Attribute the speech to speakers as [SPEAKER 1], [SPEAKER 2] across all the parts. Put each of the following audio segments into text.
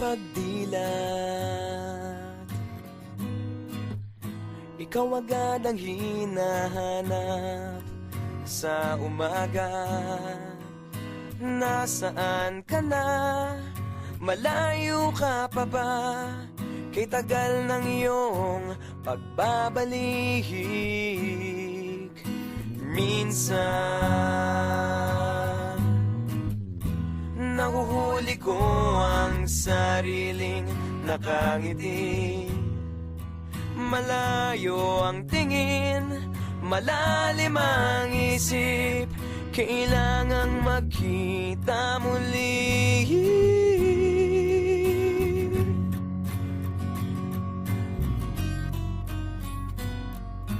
[SPEAKER 1] pagdilat, ikaw agad ang hinahanap sa umaga. Nasaan ka na? Malayo ka pa ba? Kay tagal ng iyong pagbabalik. Minsan nahuhuli ko ang sariling nakangiti. Malayo ang tingin, malalim ang isip, kailangang magkita muli.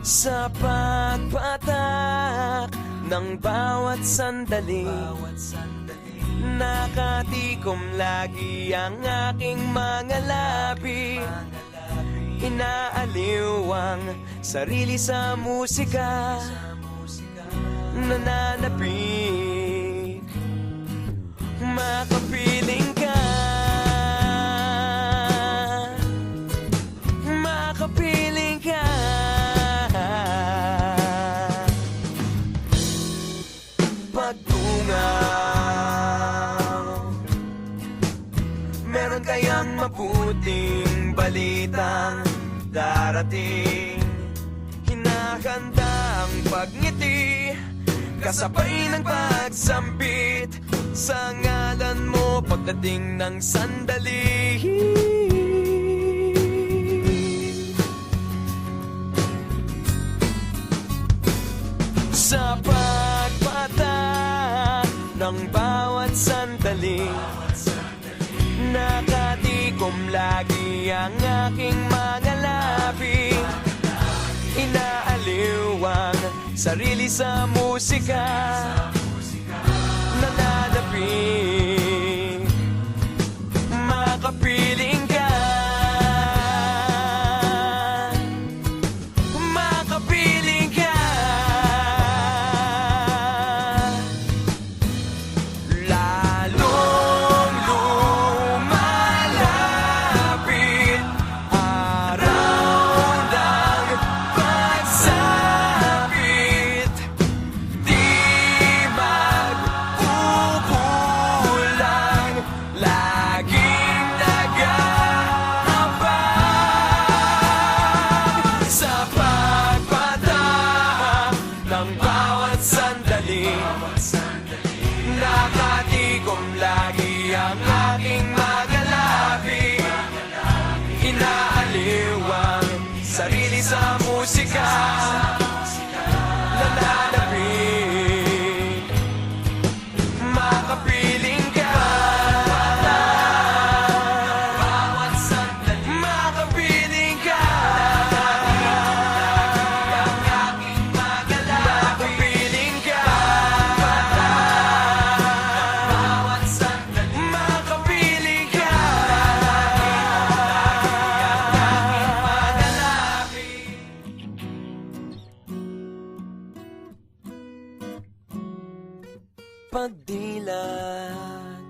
[SPEAKER 1] Sa pagpatak ng bawat sandali, nakatikom lagi ang aking mga labi. Inaaliw ang sarili sa musika, nananapik, makapiling ka, makapiling ka. Pagtungaw, meron kayang mabuting balitang darating. Hinahanda ang pagngiti, kasabay ng pagsampit sa ngalan mo pagdating ng sandali. Sa pagpatak ng bawat sandali, nakatikom lagi ang aking mga labi. Inaaliw ang sarili sa musika, nananapik, makapiling ka, makapiling ka. Lalong lumalapit araw ng pagsapit, di magkukulang, laging nag-aabang. Sa pagpatak ng bawat sandali, nakatikom lagi ang aking mga labi. Inaaliw ang sarili sa musika, nananapik, makapiling ka, makapiling ka, makapiling ka, makapiling ka. Pagdilat,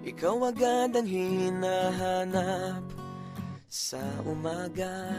[SPEAKER 1] ikaw agad ang hinahanap sa umaga.